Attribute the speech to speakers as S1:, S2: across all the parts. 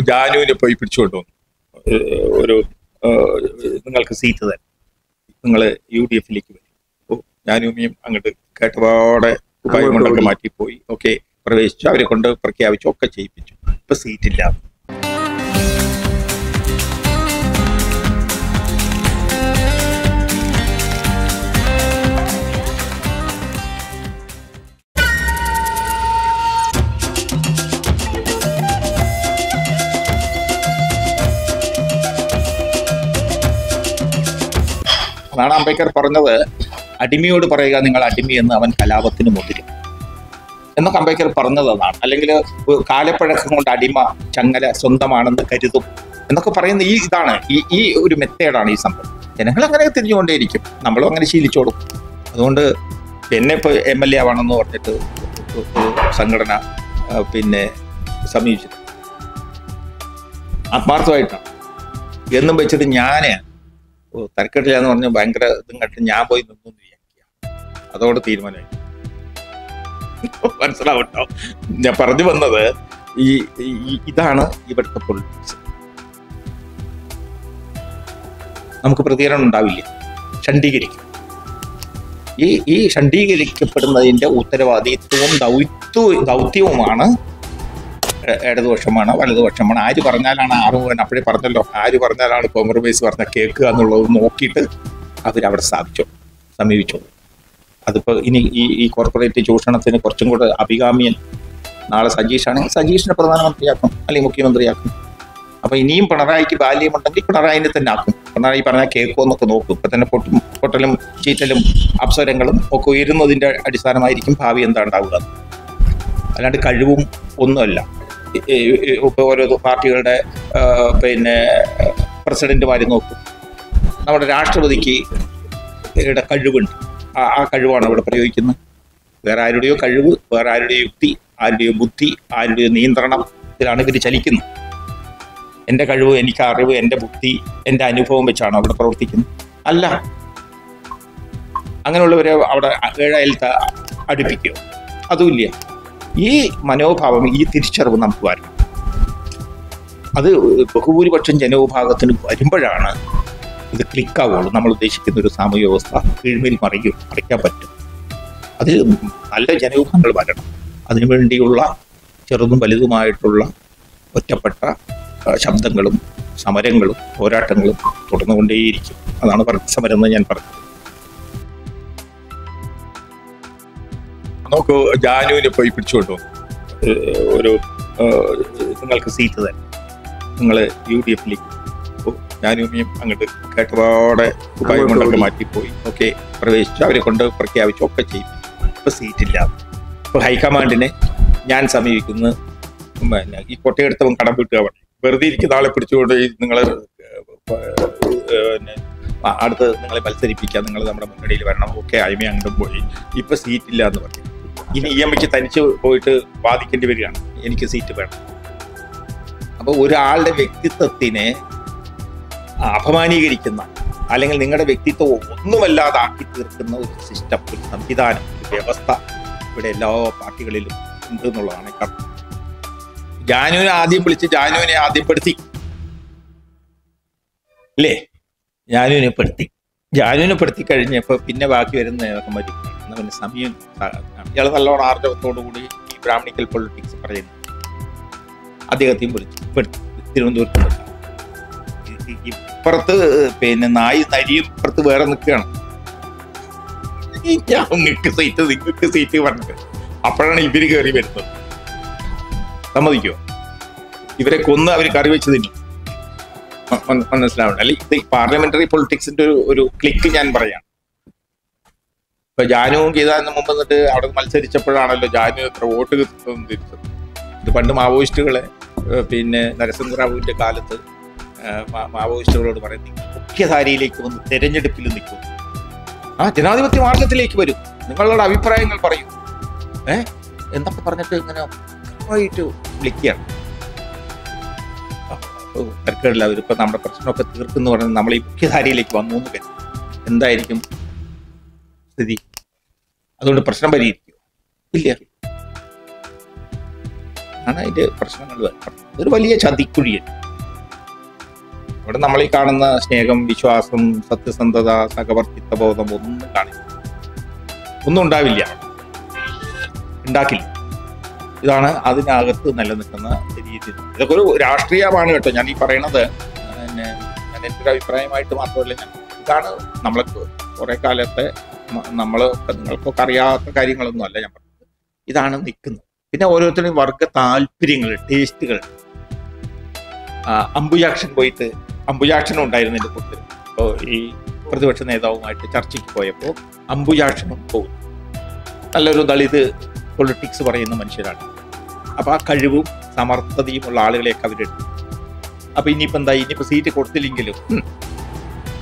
S1: ജാനുവിനെ പോയി പിടിച്ചുകൊണ്ടു വന്നു. ഒരു നിങ്ങൾക്ക് സീറ്റ് തരാം, നിങ്ങൾ UDF-ലേക്ക് വരും. ജാനുവിനെയും അങ്ങോട്ട് കേട്ടപാടെ ഉപായം കൊണ്ടൊക്കെ മാറ്റിപ്പോയി. ഓക്കെ, പ്രവേശിച്ചു, അവരെ കൊണ്ട് പ്രഖ്യാപിച്ചു, ഒക്കെ ചെയ്യിപ്പിച്ചു. ഇപ്പൊ സീറ്റില്ല. അതാണ് അംബേദ്കർ പറഞ്ഞത്, അടിമയോട് പറയുക നിങ്ങൾ അടിമയെന്ന്, അവൻ കലാപത്തിന് മുതിരും എന്നൊക്കെ അംബേദ്കർ പറഞ്ഞത് അതാണ്. അല്ലെങ്കിൽ കാലപ്പഴക്കം കൊണ്ട് അടിമ ചങ്ങല സ്വന്തമാണെന്ന് കരുതും എന്നൊക്കെ പറയുന്ന ഇതാണ് ഈ ഒരു മെത്തേഡാണ് ഈ സംഭവം. ജനങ്ങൾ അങ്ങനെ തിരിഞ്ഞുകൊണ്ടേയിരിക്കും, നമ്മളും അങ്ങനെ ശീലിച്ചോളും. അതുകൊണ്ട് എന്നെ ഇപ്പോൾ MLA ആവണമെന്ന് പറഞ്ഞിട്ട് സംഘടന സമീപിച്ചിട്ട് ആത്മാർത്ഥമായിട്ടാണ് എന്നും വെച്ചിട്ട് ഞാൻ തരക്കെട്ടില്ല എന്ന് പറഞ്ഞ് ഭയങ്കര ഇതും കണ്ടിട്ട് ഞാൻ പോയി നിന്നു വിചാരിക്കുക. അതോടെ തീരുമാനമായി. മനസ്സിലാവട്ടോ ഞാൻ പറഞ്ഞു വന്നത്? ഇതാണ് ഇവിടുത്തെ പൊളിറ്റിക്സ്. നമുക്ക് പ്രതികരണം ഉണ്ടാവില്ല, ഷണ്ഡീകരിക്കും. ഈ ഷണ്ഡീകരിക്കപ്പെടുന്നതിന്റെ ഉത്തരവാദിത്വവും ദൗത്യവുമാണ് ഇടതുപക്ഷമാണ് വലതുപക്ഷമാണ്. ആര് പറഞ്ഞാലാണ് ആറുമുഖൻ അപ്പോഴേ പറഞ്ഞല്ലോ, ആര് പറഞ്ഞാലാണ് കോംപ്രമൈസ് പറഞ്ഞ കേൾക്കുക എന്നുള്ളത് നോക്കിയിട്ട് അവരവിടെ സമീപിച്ചോളൂ. അതിപ്പോൾ ഇനി ഈ കോർപ്പറേറ്റ് ചൂഷണത്തിന് കുറച്ചും കൂടെ അഭികാമ്യൻ നാളെ സജീഷാണെങ്കിൽ സജീഷിനെ പ്രധാനമന്ത്രിയാക്കും അല്ലെങ്കിൽ മുഖ്യമന്ത്രിയാക്കും. അപ്പൊ ഇനിയും പിണറായിക്ക് ബാല്യമുണ്ടെങ്കിൽ പിണറായിനെ തന്നെ ആക്കും. പിണറായി പറഞ്ഞാൽ കേൾക്കുമെന്നൊക്കെ നോക്കും. ഇപ്പൊ തന്നെ പൊട്ടലും ചീറ്റലും അപ്സരങ്ങളും ഒക്കെ ഉയരുന്നതിന്റെ അടിസ്ഥാനമായിരിക്കും ഭാവി എന്താ ഉണ്ടാവുക. അല്ലാണ്ട് കഴിവും ഒന്നുമല്ല. ഇപ്പൊ ഓരോ പാർട്ടികളുടെ പ്രസിഡന്റുമാര് നോക്കും. നമ്മുടെ രാഷ്ട്രപതിക്ക് കഴിവുണ്ട്, ആ കഴിവാണ് ഇവിടെ പ്രയോഗിക്കുന്നത്. വേറെ ആരുടെയോ കഴിവ്, വേറെ ആരുടെയോ യുക്തി, ആരുടെയോ ബുദ്ധി, ആരുടെയോ നിയന്ത്രണം ഇതിലാണ് ഇവർ ചലിക്കുന്നത്. എൻ്റെ കഴിവ്, എനിക്ക് അറിവ്, എൻ്റെ ബുദ്ധി, എൻ്റെ അനുഭവം വെച്ചാണ് അവിടെ പ്രവർത്തിക്കുന്നത്. അല്ല, അങ്ങനെയുള്ളവരെ അവിടെ ഏഴയലത്ത് അടുപ്പിക്കുക അതുമില്ല. ഈ മനോഭാവം, ഈ തിരിച്ചറിവ് നമുക്ക് വരണം. അത് ബഹുഭൂരിപക്ഷം ജനവിഭാഗത്തിന് വരുമ്പോഴാണ് ഇത് ക്ലിക്കാവുള്ളൂ. നമ്മൾ ഉദ്ദേശിക്കുന്ന ഒരു സാമൂഹ്യ വ്യവസ്ഥ കീഴ്മേൽ മറിക്കാൻ പറ്റും. അതിൽ നല്ല ജനവിഭാഗങ്ങൾ വരണം. അതിനുവേണ്ടിയുള്ള ചെറുതും വലുതുമായിട്ടുള്ള ഒറ്റപ്പെട്ട ശബ്ദങ്ങളും സമരങ്ങളും പോരാട്ടങ്ങളും തുടർന്നുകൊണ്ടേയിരിക്കും. അതാണ് സമരം എന്ന് ഞാൻ പറഞ്ഞത്. നമുക്ക് ജാനുവിനെ പോയി പിടിച്ചുകൊണ്ടു ഒരു നിങ്ങൾക്ക് സീറ്റ് തരാം, നിങ്ങൾ UDF-ലേക്ക്. ജാനുവിനെയും അങ്ങോട്ട് കേട്ടപാടെ ഉപായം കൊണ്ടൊക്കെ മാറ്റിപ്പോയി. ഓക്കെ, പ്രവേശിച്ചു, അവരെ കൊണ്ട് പ്രഖ്യാപിച്ചു, ഒക്കെ ചെയ്യിപ്പിച്ചു. ഇപ്പൊ സീറ്റില്ല. ഇപ്പൊ ഹൈക്കമാൻഡിനെ ഞാൻ സമീപിക്കുന്നു. ഈ കൊട്ടയെടുത്തവൻ കടം വീട്ടുക പറഞ്ഞു, വെറുതെ ഇരിക്കുന്ന ആളെ പിടിച്ചുകൊണ്ട് നിങ്ങൾ അടുത്ത് നിങ്ങളെ മത്സരിപ്പിക്കാം, നിങ്ങൾ നമ്മുടെ മുന്നണിയിൽ വരണം. ഓക്കെ, അയമ അങ്ങോട്ടും പോയി. ഇപ്പൊ സീറ്റില്ല എന്ന് പറഞ്ഞു. ഇനി EMക്ക് തനിച്ച് പോയിട്ട് വാദിക്കേണ്ടി വരികയാണ്, എനിക്ക് സീറ്റ് വേണം. അപ്പൊ ഒരാളുടെ വ്യക്തിത്വത്തിനെ അപമാനീകരിക്കുന്ന അല്ലെങ്കിൽ നിങ്ങളുടെ വ്യക്തിത്വം ഒന്നുമല്ലാതാക്കി തീർക്കുന്ന ഒരു സിസ്റ്റം, ഒരു സംവിധാനം, ഒരു വ്യവസ്ഥ ഇവിടെ എല്ലാ പാർട്ടികളിലും ഉണ്ട് എന്നുള്ളതാണ് കാരണം. ജാനുവിനെ ആദ്യം വിളിച്ച് ജാനുവിനെ ആദ്യം പെടുത്തി അല്ലേ? ജാനുവിനെ പെടുത്തി കഴിഞ്ഞപ്പോൾ പിന്നെ ബാക്കി വരുന്ന നേതാക്കം മതി. പിന്നെ സമയം ഇയാൾ നല്ലോണം ആർജവത്തോടു കൂടി ഈ ബ്രാഹ്മണിക്കൽ പൊളിറ്റിക്സ് പറയുന്നു. അദ്ദേഹത്തെയും പെടുത്തി തിരുവനന്തപുരത്ത് ഇപ്പുറത്ത് നായി നരിയും ഇപ്പുറത്ത് വേറെ നിൽക്കുകയാണ്. നിങ്ങൾക്ക് സീറ്റ് പറഞ്ഞത് അപ്പോഴാണ് ഇവര് കയറി വരുന്നത്. സമ്മതിക്കോ? ഇവരെ കൊന്ന് അവർ കറി വെച്ച് തിന്നു. മനസ്സിലാവണം. അല്ലെങ്കിൽ ഇത് പാർലമെന്ററി പൊളിറ്റിക്സിന്റെ ഒരു ക്ലിക്ക് ഞാൻ പറയാം. ഇപ്പൊ ജാനുവും ഗീതാനും മുമ്പ് എന്നിട്ട് അവിടെ മത്സരിച്ചപ്പോഴാണല്ലോ ജാനു എത്ര വോട്ട് തിരിച്ചത്. ഇത് പണ്ട് മാവോയിസ്റ്റുകളെ നരസിംഹറാവുവിന്റെ കാലത്ത് മാവോയിസ്റ്റുകളോട് പറയുന്നത് മുഖ്യധാരയിലേക്ക് വന്ന് തെരഞ്ഞെടുപ്പിൽ നിൽക്കും, ജനാധിപത്യ മാർഗത്തിലേക്ക് വരും, നിങ്ങളുടെ അഭിപ്രായങ്ങൾ പറയും എന്നൊക്കെ പറഞ്ഞിട്ട് ഇങ്ങനെ ആയിട്ട് വിളിക്കുകയാണ്. തരക്കേടില്ല, അവരിപ്പോ നമ്മുടെ പ്രശ്നമൊക്കെ തീർക്കുന്നു പറഞ്ഞാൽ നമ്മൾ ഈ മുഖ്യധാരയിലേക്ക് വന്നു എന്ന് കരുതും. എന്തായിരിക്കും സ്ഥിതി? അതുകൊണ്ട് പ്രശ്നം പരിഹരിക്കുമോ? ഇല്ല. ആണ് അതിന്റെ പ്രശ്നങ്ങൾ. ഒരു വലിയ ചതിക്കുഴിയൻ. ഇവിടെ നമ്മൾ ഈ കാണുന്ന സ്നേഹം, വിശ്വാസം, സത്യസന്ധത, സഹവർത്തിത്വ ബോധം ഒന്നും ഉണ്ടാവില്ല, ഉണ്ടാക്കില്ല. ഇതാണ് അതിനകത്ത് നിലനിൽക്കുന്ന രീതി. ഇതൊക്കെ ഒരു രാഷ്ട്രീയമാണ് കേട്ടോ ഞാൻ ഈ പറയണത്. ഞാൻ എൻ്റെ ഒരു അഭിപ്രായമായിട്ട് മാത്രമല്ല, ഇതാണ് നമ്മളെ കുറെ കാലത്തെ നിങ്ങൾക്കൊക്കെ അറിയാത്ത കാര്യങ്ങളൊന്നും അല്ല ഞാൻ പറഞ്ഞത്. ഇതാണ് നിൽക്കുന്നത്. പിന്നെ ഓരോരുത്തരും വർഗ താല്പര്യങ്ങൾ, ടേസ്റ്റുകൾ. അംബുജാക്ഷൻ പോയിട്ട്, അംബുജാക്ഷനും ഉണ്ടായിരുന്നു എൻ്റെ കൂട്ടത്തിൽ. ഇപ്പോൾ ഈ പ്രതിപക്ഷ നേതാവുമായിട്ട് ചർച്ചയ്ക്ക് പോയപ്പോൾ അംബുജാക്ഷനും പോകും. നല്ലൊരു ദളിത് പൊളിറ്റിക്സ് പറയുന്ന മനുഷ്യരാണ്. അപ്പൊ ആ കഴിവും സമർത്ഥതയും ഉള്ള ആളുകളെയൊക്കെ അവരെടുത്തു. അപ്പൊ ഇനിയിപ്പോ എന്താ, ഇനിയിപ്പോ സീറ്റ് കൊടുത്തില്ലെങ്കിലും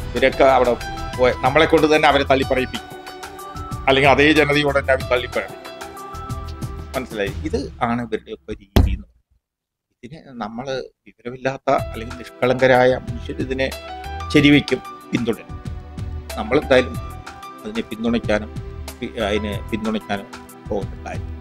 S1: ഇവരൊക്കെ അവിടെ നമ്മളെ കൊണ്ട് തന്നെ അവരെ തള്ളിപ്പറയിപ്പിക്കും, അല്ലെങ്കിൽ അതേ ജനതയോടെ തന്നെ അവർ തള്ളിപ്പറയും. മനസ്സിലായി? ഇത് ആണ് ഇവരുടെയൊക്കെ രീതി. ഇതിനെ നമ്മൾ വിവരമില്ലാത്ത അല്ലെങ്കിൽ നിഷ്കളങ്കരായ മനുഷ്യർ ഇതിനെ ശരിവയ്ക്കും, പിന്തുടരും. നമ്മളെന്തായാലും അതിനെ പിന്തുണയ്ക്കാനും പോകുന്നുണ്ടായിരുന്നു.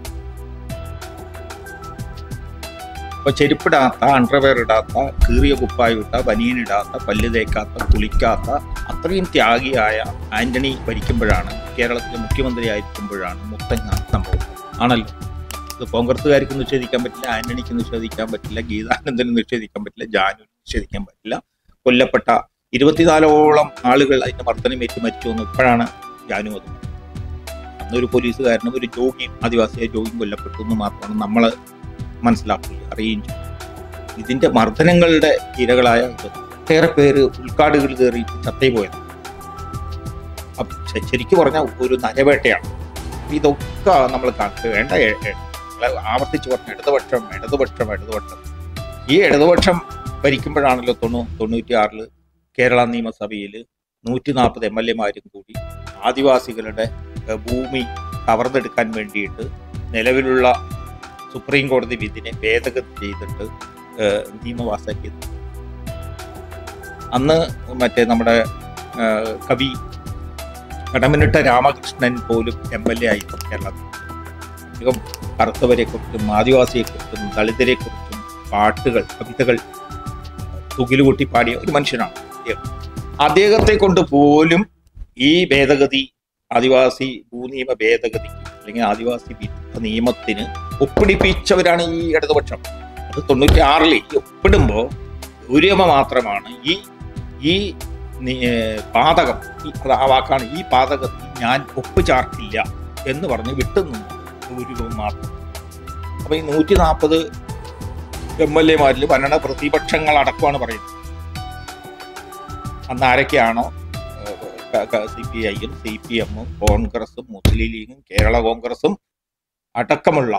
S1: ഇപ്പൊ ചെരുപ്പിടാത്ത, അണ്ടർവെയർ ഇടാത്ത, കീറിയ കുപ്പായിട്ട, ബനിയനിടാത്ത, പല്ല് തേക്കാത്ത, കുളിക്കാത്ത അത്രയും ത്യാഗിയായ ആന്റണി ഭരിക്കുമ്പോഴാണ്, കേരളത്തിലെ മുഖ്യമന്ത്രി ആയിരിക്കുമ്പോഴാണ് മുത്തങ്ങ സംഭവം ആണല്ലോ. ഇത് കോൺഗ്രസ്സുകാർക്ക് നിഷേധിക്കാൻ പറ്റില്ല, ആന്റണിക്ക് നിഷേധിക്കാൻ പറ്റില്ല, ഗീതാനന്ദന് നിഷേധിക്കാൻ പറ്റില്ല, ജാനുവിന് നിഷേധിക്കാൻ പറ്റില്ല. കൊല്ലപ്പെട്ട 24ഓളം ആളുകൾ അതിന്റെ മർദ്ദനമേറ്റ് മരിച്ചു എന്ന് ഇപ്പോഴാണ് ജാനു അത്. അന്നൊരു പോലീസുകാരനും ഒരു ജോഗിയും, ആദിവാസിയായ ജോഗിയും കൊല്ലപ്പെട്ടു എന്ന് മാത്രമാണ് നമ്മൾ മനസ്സിലാക്കുക, അറിയുകയും ചെയ്യും. ഇതിന്റെ മർദ്ദനങ്ങളുടെ ഇരകളായ ഒട്ടേറെ പേര് ഉൾക്കാടുകൾ കയറി ചത്തേ പോയത്. ശരിക്കും പറഞ്ഞാൽ ഒരു നരവേട്ടയാണ്. ഇതൊക്കെ നമ്മൾ വേണ്ട ആവർത്തിച്ച് പറഞ്ഞ ഇടതുപക്ഷം. ഈ ഇടതുപക്ഷം ഭരിക്കുമ്പോഴാണല്ലോ 96 കേരള നിയമസഭയിൽ 140 MLA-മാരും കൂടി ആദിവാസികളുടെ ഭൂമി കവർന്നെടുക്കാൻ വേണ്ടിയിട്ട് നിലവിലുള്ള സുപ്രീം കോടതി വിധിനെ ഭേദഗതി ചെയ്തിട്ട് നിയമപാസാക്കിയത്. അന്ന് നമ്മുടെ കവി കടമനിട്ട രാമകൃഷ്ണൻ പോലും MLA ആയിരുന്നു കേരളത്തിൽ. അധികം കറുത്തവരെക്കുറിച്ചും ആദിവാസിയെക്കുറിച്ചും ദളിതരെക്കുറിച്ചും പാട്ടുകൾ, കവിതകൾ തുകിലുകൂട്ടി പാടിയ ഒരു മനുഷ്യനാണ് അദ്ദേഹത്തെ കൊണ്ട് പോലും ഈ ഭേദഗതി, ആദിവാസി ഭൂനിയമ ഭേദഗതിക്ക് അല്ലെങ്കിൽ ആദിവാസി വിരുദ്ധ നിയമത്തിന് ഒപ്പിടിപ്പിച്ചവരാണ് ഈ ഇടതുപക്ഷം. അത് 96 ഒപ്പിടുമ്പോൾ ഗൗരവ മാത്രമാണ് ഈ പാതകം, ആ വാക്കാണ്, ഈ പാതകത്തിൽ ഞാൻ ഒപ്പ് ചാർത്തില്ല എന്ന് പറഞ്ഞ് വിട്ടുനിന്നു ഗൗരവം മാത്രം. അപ്പൊ ഈ 140 MLA-മാരിൽ ഭരണ പ്രതിപക്ഷങ്ങളടക്കമാണ് പറയുന്നത്. അന്ന് ആരൊക്കെയാണോ CPI-യും CPM-ഉം കോൺഗ്രസും മുസ്ലിം ലീഗും കേരള കോൺഗ്രസും അടക്കമുള്ള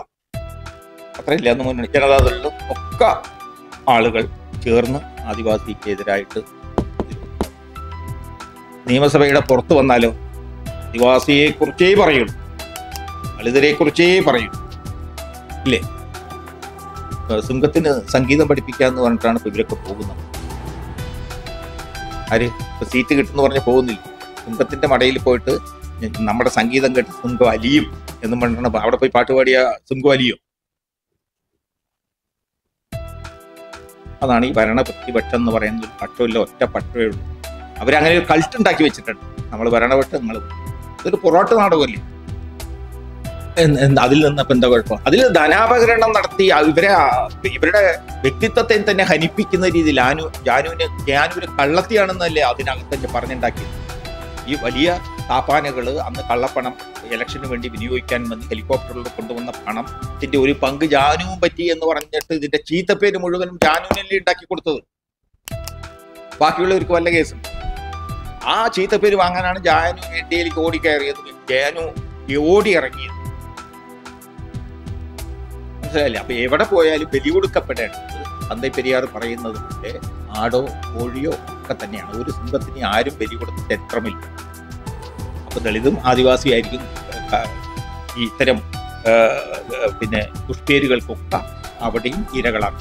S1: അത്രയില്ല എന്ന് മുന്നണി ജനതാദളിലും ഒക്കെ ആളുകൾ ചേർന്ന് ആദിവാസിക്കെതിരായിട്ട് നിയമസഭയുടെ പുറത്ത് വന്നാലോ ആദിവാസിയെ കുറിച്ചേ പറയുള്ളൂ, ദളിതരെ കുറിച്ചേ പറയൂ, ഇല്ലേ? സിംഹത്തിന് സംഗീതം പഠിപ്പിക്കാന്ന് പറഞ്ഞിട്ടാണ് ഇപ്പൊ ഇവരൊക്കെ പോകുന്നത്. ആര് ഇപ്പൊ സീറ്റ് കിട്ടുമെന്ന് പറഞ്ഞ് പോകുന്നില്ല. സിംഹത്തിന്റെ മടയിൽ പോയിട്ട് നമ്മുടെ സംഗീതം കേട്ട് സിംഹം അലിയും എന്നും പറഞ്ഞിട്ടാണ് അവിടെ പോയി പാട്ട് പാടിയ സിംഹം അലിയോ? അതാണ് ഈ ഭരണ പ്രതിപക്ഷം എന്ന് പറയുന്നത്. ഒരു പട്ടമില്ല, ഒറ്റ പട്ടമേ ഉള്ളൂ. അവരങ്ങനെ ഒരു കൾട്ട് ഉണ്ടാക്കി വെച്ചിട്ടുണ്ട്. നമ്മൾ ഭരണപക്ഷം, നിങ്ങൾ ഇതൊരു പൊറോട്ട നാടകമല്ലേ? അതിൽ നിന്നപ്പോ എന്താ കുഴപ്പം? അതിൽ ധനാപകരണം നടത്തി ഇവരുടെ വ്യക്തിത്വത്തെ തന്നെ ഹനിപ്പിക്കുന്ന രീതിയിൽ ജാനുവിന് കള്ളത്തിയാണെന്നല്ലേ അതിനകത്ത് തന്നെ പറഞ്ഞുണ്ടാക്കിയത്. ഈ വലിയ താപ്പാനകള് അന്ന് കള്ളപ്പണം ഇലക്ഷന് വേണ്ടി വിനിയോഗിക്കാൻ വന്ന് ഹെലികോപ്റ്ററിൽ കൊണ്ടുവന്ന പണത്തിന്റെ ഒരു പങ്ക് ജാനുവും പറ്റി എന്ന് പറഞ്ഞിട്ട് ഇതിന്റെ ചീത്തപ്പേര് മുഴുവനും ജാനുവിനല്ലേ ഉണ്ടാക്കി കൊടുത്തത്. ബാക്കിയുള്ളവർക്ക് വല്ല കേസും. ആ ചീത്തപ്പേര് വാങ്ങാനാണ് ജാനു ഇന്ത്യയിലേക്ക് ഓടിക്കയറിയത്, ജാനു ഓടി ഇറങ്ങിയത്. മനസ്സിലായില്ലേ? അപ്പൊ എവിടെ പോയാലും ബലി കൊടുക്കപ്പെടേണ്ടത് തന്തൈ പെരിയാർ പറയുന്നത് പോലെ ആടോ കോഴിയോ ഒക്കെ തന്നെയാണ്. ഒരു സിംഹത്തിന് ആരും ബലി കൊടുത്ത ചരിത്രമില്ല. അപ്പൊ ദളിതും ആദിവാസിയായിരിക്കും ഈ ഇത്തരം പിന്നെ ദുഷ്പേരുകൾക്കൊക്കെ അവിടെയും ഇരകളാണ്.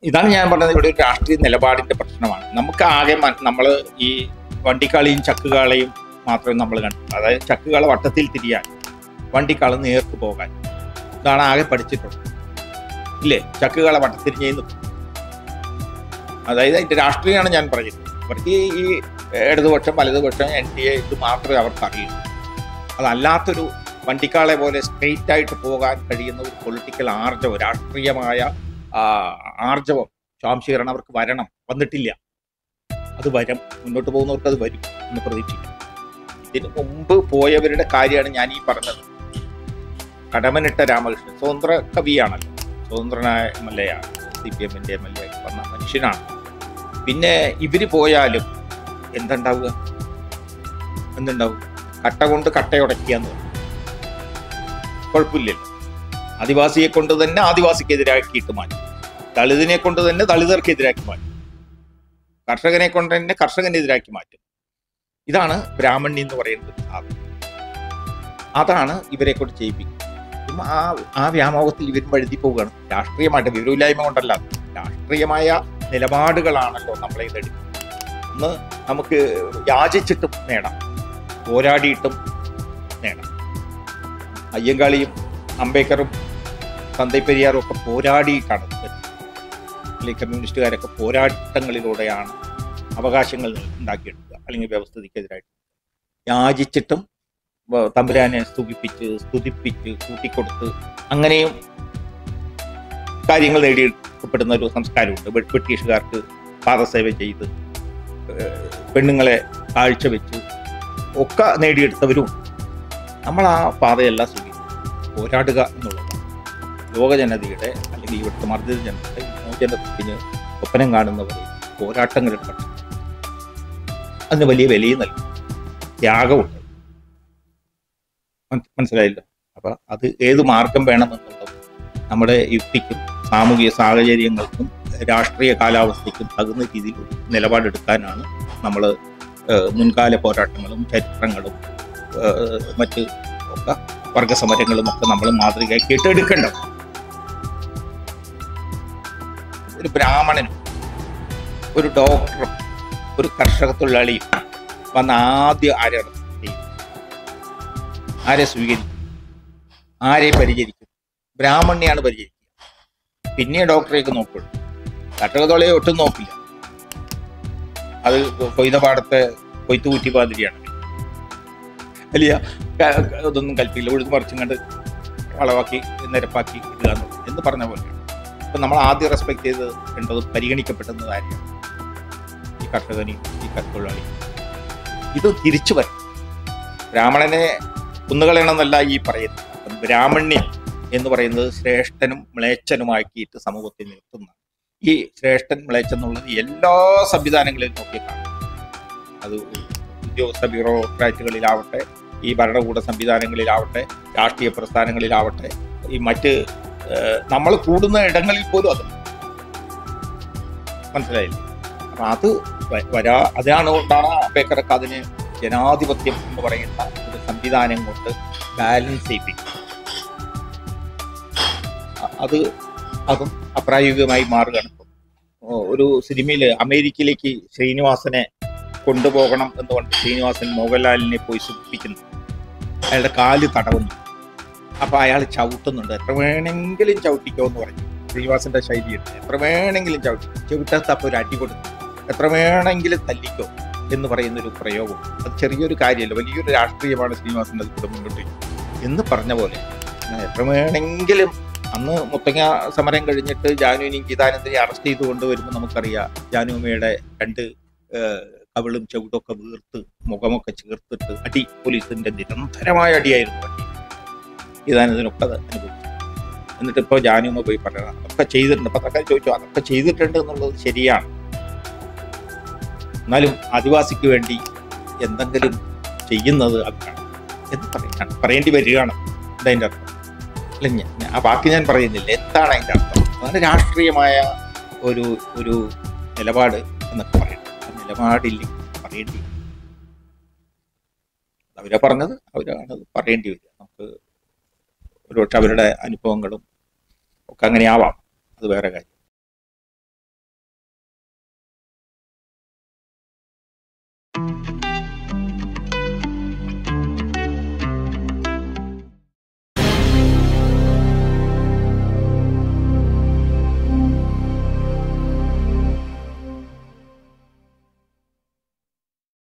S1: ഇതാണ് ഞാൻ പറഞ്ഞത്, ഇവിടെ ഒരു രാഷ്ട്രീയ നിലപാടിന്റെ പ്രശ്നമാണ്. നമുക്ക് ആകെ നമ്മൾ ഈ വണ്ടിക്കാളിയും ചക്കുകാളയും മാത്രമേ നമ്മൾ കണ്ടു. അതായത് ചക്കുകാള വട്ടത്തിൽ തിരിയാൻ, വണ്ടിക്കാള നേർക്ക് പോകാൻ. ഇതാണ് ആകെ പഠിച്ചിട്ടുള്ളത് ഇല്ലേ? ചക്കുകളെ വട്ടത്തിരിഞ്ഞു. അതായത് അതിന്റെ രാഷ്ട്രീയമാണ് ഞാൻ പറയുന്നത്. അവർക്ക് ഈ ഇടതുപക്ഷം വലതുപക്ഷം NDA ഇത് മാത്രമേ അവർക്ക് അറിയൂ. അതല്ലാത്തൊരു വണ്ടിക്കാളെ പോലെ സ്ട്രെയിറ്റ് ആയിട്ട് പോകാൻ കഴിയുന്ന ഒരു പൊളിറ്റിക്കൽ ആർജവം, രാഷ്ട്രീയമായ ആർജവം സ്വാംശീകരണം അവർക്ക് വന്നിട്ടില്ല. അത് വരും, മുന്നോട്ട് പോകുന്നവർക്ക് അത് വരും എന്ന് പ്രതീക്ഷിക്കാം. ഇതിനു മുമ്പ് പോയവരുടെ കാര്യമാണ് ഞാൻ ഈ പറഞ്ഞത്. കടമനിട്ട രാമകൃഷ്ണൻ സ്വതന്ത്ര കവിയാണല്ലോ, സ്വതന്ത്രനായ MLA-യാണ്, CPM-ന്റെ MLA വന്ന മനുഷ്യനാണ്. പിന്നെ ഇവര് പോയാലും എന്തുണ്ടാവും? കട്ട കൊണ്ട് കട്ടയുടയ്ക്കാന്ന് പറയും. കുഴപ്പമില്ലല്ലോ. ആദിവാസിയെ കൊണ്ട് തന്നെ ആദിവാസിക്കെതിരാക്കിയിട്ട് മാറ്റും, ദളിതിനെ കൊണ്ട് തന്നെ ദളിതർക്കെതിരാക്കി മാറ്റും, കർഷകനെ കൊണ്ട് തന്നെ കർഷകനെതിരാക്കി മാറ്റും. ഇതാണ് ബ്രാഹ്മണി എന്ന് പറയുന്നത് സാധനം. അതാണ് ഇവരെ കൊണ്ട് ചെയ്യിപ്പിക്കുന്നത്. ആ വ്യാമോഹത്തിൽ ഇവരും വഴുതി പോവുകയാണ്. രാഷ്ട്രീയമായിട്ട് വിവരമില്ലായ്മ കൊണ്ടല്ല, രാഷ്ട്രീയമായ നിലപാടുകളാണല്ലോ നമ്മളെ ഇതെടുക്കുന്നത്. ഒന്ന് നമുക്ക് യാചിച്ചിട്ടും നേടാം, പോരാടിയിട്ടും നേടാം. അയ്യങ്കാളിയും അംബേദ്കറും തന്തൈ പെരിയാറും ഒക്കെ പോരാടിയിട്ടാണ്, അല്ലെങ്കിൽ കമ്മ്യൂണിസ്റ്റുകാരൊക്കെ പോരാട്ടങ്ങളിലൂടെയാണ് അവകാശങ്ങൾ ഉണ്ടാക്കിയെടുക്കുക, അല്ലെങ്കിൽ വ്യവസ്ഥിതിക്കെതിരായിട്ട്. യാചിച്ചിട്ടും തമ്പുരാനെ സ്തുതിപ്പിച്ച് കൂട്ടിക്കൊടുത്ത് അങ്ങനെയും കാര്യങ്ങൾ നേടിയെടുക്കപ്പെടുന്ന ഒരു സംസ്കാരമുണ്ട്. ബ്രിട്ടീഷുകാർക്ക് പാദസേവ ചെയ്ത് പെണ്ണുങ്ങളെ കാഴ്ചവെച്ച് ഒക്കെ നേടിയെടുത്തവരും. നമ്മൾ ആ പാതയെല്ലാം സ്വീകരിക്കും. പോരാടുക എന്നുള്ളതാണ് ലോക ജനതയുടെ, അല്ലെങ്കിൽ ഇവിടുത്തെ മർദ്ദിത ജനതയുടെ മോചനത്തിന് സ്വപ്നം കാണുന്നവരെ പോരാട്ടങ്ങളുടെ പക്ഷം. അതിന് വലിയ വിലയും നൽകും, ത്യാഗമുണ്ട്. മനസ്സിലായില്ലോ? അപ്പൊ അത് ഏത് മാർഗം വേണമെന്നുള്ളത് നമ്മുടെ യുക്തിക്കും സാമൂഹിക സാഹചര്യങ്ങൾക്കും രാഷ്ട്രീയ കാലാവസ്ഥയ്ക്കും തകുന്ന രീതിയിൽ നിലപാടെടുക്കാനാണ് നമ്മൾ മുൻകാല പോരാട്ടങ്ങളും ചരിത്രങ്ങളും മറ്റ് ഒക്കെ വർഗസമരങ്ങളും ഒക്കെ നമ്മൾ മാതൃകയാക്കി എടുക്കേണ്ടത്. ഒരു ബ്രാഹ്മണനും ഒരു ഡോക്ടറും ഒരു കർഷക തൊഴിലാളിയും വന്ന ആദ്യം ആരെ സ്വീകരിക്കും, ആരെ പരിചരിക്കും? ബ്രാഹ്മണിയാണ് പരിചരിക്കുക. പിന്നെ ഡോക്ടറേക്ക് നോക്കുള്ളൂ. കർഷക തൊഴിലാളിയെ ഒട്ടും നോക്കില്ല. അത് കൊയ്ത പാടത്തെ കൊയ്ത്തുകുറ്റി മാതിരിയാണ്. വലിയ ഇതൊന്നും കൽപ്പില്ല, ഉഴുതു മറിച്ചും കണ്ട് വളവാക്കി നിരപ്പാക്കി ഇടുക എന്ന് പറഞ്ഞ പോലെയാണ്. ഇപ്പം നമ്മൾ ആദ്യം റെസ്പെക്ട് ചെയ്ത് വേണ്ടത് പരിഗണിക്കപ്പെട്ടെന്ന കാര്യമാണ് ഈ കർഷകനെയും ഈ തൊഴിലാളിയും. ഇത് തിരിച്ചു വരും. ബ്രാഹ്മണനെ കുന്നുകളയണമെന്നല്ല ഈ പറയുന്നത്. ബ്രാഹ്മണ്യം എന്ന് പറയുന്നത് ശ്രേഷ്ഠനും മ്ലേച്ഛനുമാക്കിയിട്ട് സമൂഹത്തിൽ നിർത്തുന്ന ഈ ശ്രേഷ്ഠൻ മ്ലേച്ഛൻ എന്നുള്ളത് എല്ലാ സംവിധാനങ്ങളിലും നോക്കി കാണും. അത് ഉദ്യോഗസ്ഥ ബ്യൂറോക്രാറ്റുകളിലാവട്ടെ, ഈ ഭരണകൂട സംവിധാനങ്ങളിലാവട്ടെ, രാഷ്ട്രീയ പ്രസ്ഥാനങ്ങളിലാവട്ടെ, ഈ മറ്റ് നമ്മൾ കൂടുന്ന ഇടങ്ങളിൽ പോലും അത് മനസ്സിലായില്ലേ? അപ്പം അത് അതാണ് കൊണ്ടാണ് അംബേദ്കർക്ക് അതിന് ജനാധിപത്യം എന്ന് പറയുന്ന ഒരു സംവിധാനം കൊണ്ട് ബാലൻസ് ചെയ്യിപ്പിക്കും. അതും അപ്രായോഗികമായി മാറുകയാണ്. ഒരു സിനിമയിൽ അമേരിക്കയിലേക്ക് ശ്രീനിവാസനെ കൊണ്ടുപോകണം എന്നുകൊണ്ട് ശ്രീനിവാസൻ മോഹൻലാലിനെ പോയി സുഖിപ്പിക്കുന്നു. അയാളുടെ കാല് തടവുന്നു. അപ്പൊ അയാൾ ചവിട്ടുന്നുണ്ട്. എത്ര വേണമെങ്കിലും ചവിട്ടിക്കോ എന്ന് പറഞ്ഞു. ശ്രീനിവാസന്റെ ശൈലിയുണ്ട്. എത്ര വേണമെങ്കിലും ചവിട്ടാത്തപ്പോൾ ഒരു അടി കൊടുത്തു, എത്ര വേണമെങ്കിലും തല്ലിക്കോ എന്ന് പറയുന്നൊരു പ്രയോഗം. അത് ചെറിയൊരു കാര്യമല്ല, വലിയൊരു രാഷ്ട്രീയമാണ് ശ്രീനിവാസന്റെ അത് കൂടെ മുന്നോട്ട് എന്ന് പറഞ്ഞ പോലെ. എത്ര വേണമെങ്കിലും അന്ന് മുത്തങ്ങ സമരം കഴിഞ്ഞിട്ട് ജാനുവിനെയും ഗീതാനന്ദനെയും അറസ്റ്റ് ചെയ്ത് കൊണ്ടുവരുമ്പോൾ നമുക്കറിയാം, ജാനുമ്മയുടെ രണ്ട് കവിളും ചവിടൊക്കെ വീർത്ത് മുഖമൊക്കെ ചേർത്തിട്ട് അടി, പോലീസിന്റെ നിരന്തരമായ അടിയായിരുന്നു അടി. ഗീതാനന്ദനൊക്കെ അത് അനുഭവിച്ചു. എന്നിട്ട് ഇപ്പോൾ ജാനുമ്മ പോയി പറയണം അതൊക്കെ ചെയ്തിട്ടുണ്ട്. പത്രക്കാർ ചോദിച്ചു, അതൊക്കെ ചെയ്തിട്ടുണ്ട് എന്നുള്ളത് ശരിയാണ്, എന്നാലും ആദിവാസിക്ക് വേണ്ടി എന്തെങ്കിലും ചെയ്യുന്നത് അതാണ് എന്ന് പറയേണ്ടി വരികയാണ്. എന്തതിൻ്റെ അർത്ഥം? അല്ല, ആ വാക്ക് ഞാൻ പറയുന്നില്ല. എന്താണ് അതിൻ്റെ അർത്ഥം? അതാണ് രാഷ്ട്രീയമായ ഒരു നിലപാട് എന്നൊക്കെ പറയണം. ആ നിലപാടില്ലെങ്കിൽ പറയേണ്ടി വരും. അവരാ പറഞ്ഞത്, അവരാണ് പറയേണ്ടി വരിക. നമുക്ക് ഒരുപക്ഷെ അവരുടെ അനുഭവങ്ങളും ഒക്കെ അങ്ങനെ ആവാം, അത് വേറെ കാര്യം.